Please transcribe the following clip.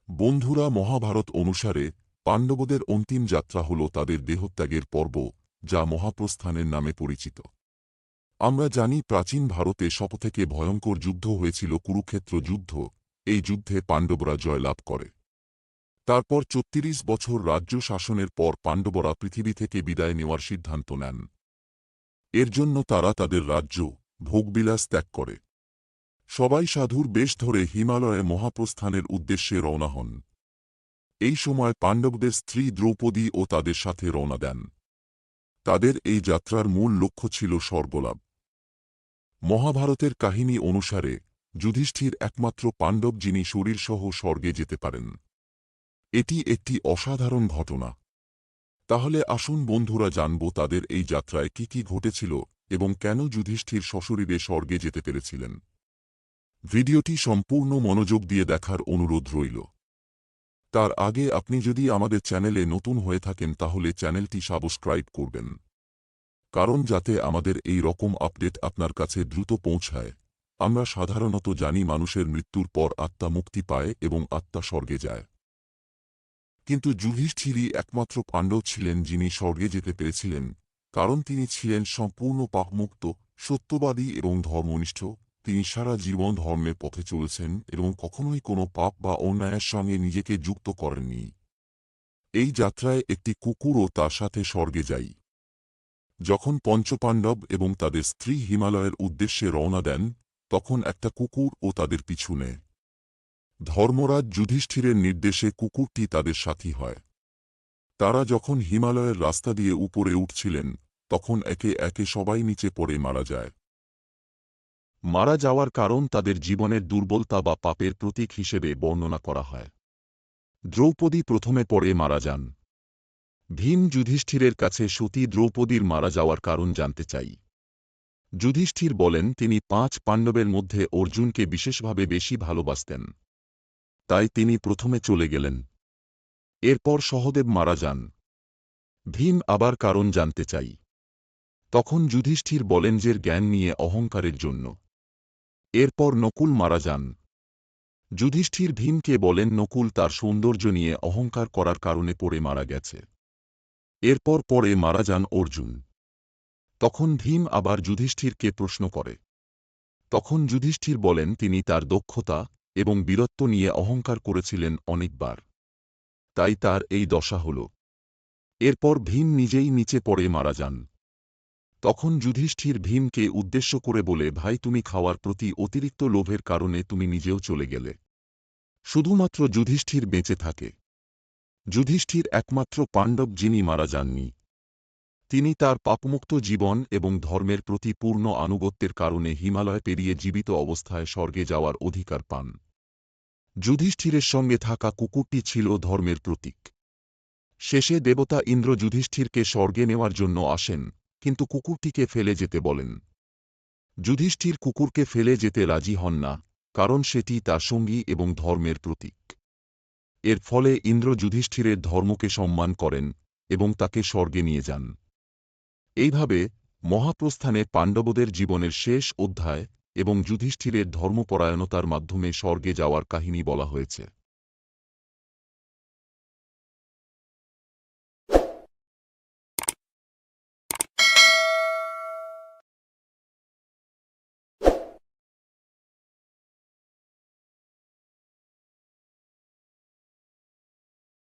বন্ধুরা, মহাভারত অনুসারে পাণ্ডবদের অন্তিম যাত্রা হল তাদের দেহত্যাগের পর্ব, যা মহাপ্রস্থানের নামে পরিচিত। আমরা জানি প্রাচীন ভারতে সবথেকে ভয়ঙ্কর যুদ্ধ হয়েছিল কুরুক্ষেত্র যুদ্ধ। এই যুদ্ধে পাণ্ডবরা জয়লাভ করে। তারপর ৩৬ বছর রাজ্য শাসনের পর পাণ্ডবরা পৃথিবী থেকে বিদায় নেওয়ার সিদ্ধান্ত নেন। এর জন্য তারা তাদের রাজ্য, ভোগবিলাস ত্যাগ করে সবাই সাধুর বেশ ধরে হিমালয়ে মহাপ্রস্থানের উদ্দেশ্যে রওনা হন। এই সময় পাণ্ডবদের স্ত্রী দ্রৌপদী ও তাদের সাথে রওনা দেন। তাদের এই যাত্রার মূল লক্ষ্য ছিল স্বর্গলাভ। মহাভারতের কাহিনী অনুসারে যুধিষ্ঠির একমাত্র পাণ্ডব যিনি শরীরসহ স্বর্গে যেতে পারেন। এটি একটি অসাধারণ ঘটনা। তাহলে আসুন বন্ধুরা, জানব তাদের এই যাত্রায় কি কি ঘটেছিল এবং কেন যুধিষ্ঠির সশরীরে স্বর্গে যেতে পেরেছিলেন। ভিডিওটি সম্পূর্ণ মনোযোগ দিয়ে দেখার অনুরোধ রইল। তার আগে আপনি যদি আমাদের চ্যানেলে নতুন হয়ে থাকেন তাহলে চ্যানেলটি সাবস্ক্রাইব করবেন, কারণ যাতে আমাদের এই রকম আপডেট আপনার কাছে দ্রুত পৌঁছায়। আমরা সাধারণত জানি মানুষের মৃত্যুর পর আত্মা মুক্তি পায় এবং আত্মা স্বর্গে যায়, কিন্তু যুধিষ্ঠিরই একমাত্র পাণ্ডব ছিলেন যিনি স্বর্গে যেতে পেরেছিলেন, কারণ তিনি ছিলেন সম্পূর্ণ পাপমুক্ত, সত্যবাদী এবং ধর্মনিষ্ঠ। তিনি সারা জীবন ধর্মের পথে চলেছেন এবং কখনোই কোনো পাপ বা অন্যায়ের সঙ্গে নিজেকে যুক্ত করেননি। এই যাত্রায় একটি কুকুরও তার সাথে স্বর্গে যায়। যখন পঞ্চপাণ্ডব এবং তাদের স্ত্রী হিমালয়ের উদ্দেশ্যে রওনা দেন, তখন একটা কুকুর ও তাদের পিছু নেয়। ধর্মরাজ যুধিষ্ঠিরের নির্দেশে কুকুরটি তাদের সাথী হয়। তারা যখন হিমালয়ের রাস্তা দিয়ে উপরে উঠছিলেন, তখন একে একে সবাই নিচে পড়ে মারা যায়। মারা যাওয়ার কারণ তাদের জীবনের দুর্বলতা বা পাপের প্রতীক হিসেবে বর্ণনা করা হয়। দ্রৌপদী প্রথমে পড়ে মারা যান। ভীম যুধিষ্ঠিরের কাছে সতী দ্রৌপদীর মারা যাওয়ার কারণ জানতে চাই। যুধিষ্ঠির বলেন তিনি ৫ পাণ্ডবের মধ্যে অর্জুনকে বিশেষভাবে বেশি ভালোবাসতেন, তাই তিনি প্রথমে চলে গেলেন। এরপর সহদেব মারা যান। ভীম আবার কারণ জানতে চাই। তখন যুধিষ্ঠির বলেন যে জ্ঞান নিয়ে অহংকারের জন্য। এরপর নকুল মারা যান। যুধিষ্ঠির ভীমকে বলেন নকুল তার সৌন্দর্য নিয়ে অহংকার করার কারণে পড়ে মারা গেছে। এরপর পরে মারা যান অর্জুন। তখন ভীম আবার যুধিষ্ঠিরকে প্রশ্ন করে। তখন যুধিষ্ঠির বলেন তিনি তার দক্ষতা এবং বীরত্ব নিয়ে অহংকার করেছিলেন অনেকবার, তাই তার এই দশা হল। এরপর ভীম নিজেই নিচে পড়ে মারা যান। তখন যুধিষ্ঠির ভীমকে উদ্দেশ্য করে বলে, ভাই তুমি খাওয়ার প্রতি অতিরিক্ত লোভের কারণে তুমি নিজেও চলে গেলে। শুধুমাত্র যুধিষ্ঠির বেঁচে থাকে। যুধিষ্ঠির একমাত্র পাণ্ডব যিনি মারা যাননি। তিনি তার পাপমুক্ত জীবন এবং ধর্মের প্রতি পূর্ণ আনুগত্যের কারণে হিমালয় পেরিয়ে জীবিত অবস্থায় স্বর্গে যাওয়ার অধিকার পান। যুধিষ্ঠিরের সঙ্গে থাকা কুকুরটি ছিল ধর্মের প্রতীক। শেষে দেবতা ইন্দ্র যুধিষ্ঠিরকে স্বর্গে নেওয়ার জন্য আসেন, কিন্তু কুকুরটিকে ফেলে যেতে বলেন। যুধিষ্ঠির কুকুরকে ফেলে যেতে রাজি হন না, কারণ সেটি তার সঙ্গী এবং ধর্মের প্রতীক। এর ফলে ইন্দ্র যুধিষ্ঠিরের ধর্মকে সম্মান করেন এবং তাকে স্বর্গে নিয়ে যান। এইভাবে মহাপ্রস্থানে পাণ্ডবদের জীবনের শেষ অধ্যায় এবং যুধিষ্ঠিরের ধর্মপরায়ণতার মাধ্যমে স্বর্গে যাওয়ার কাহিনী বলা হয়েছে।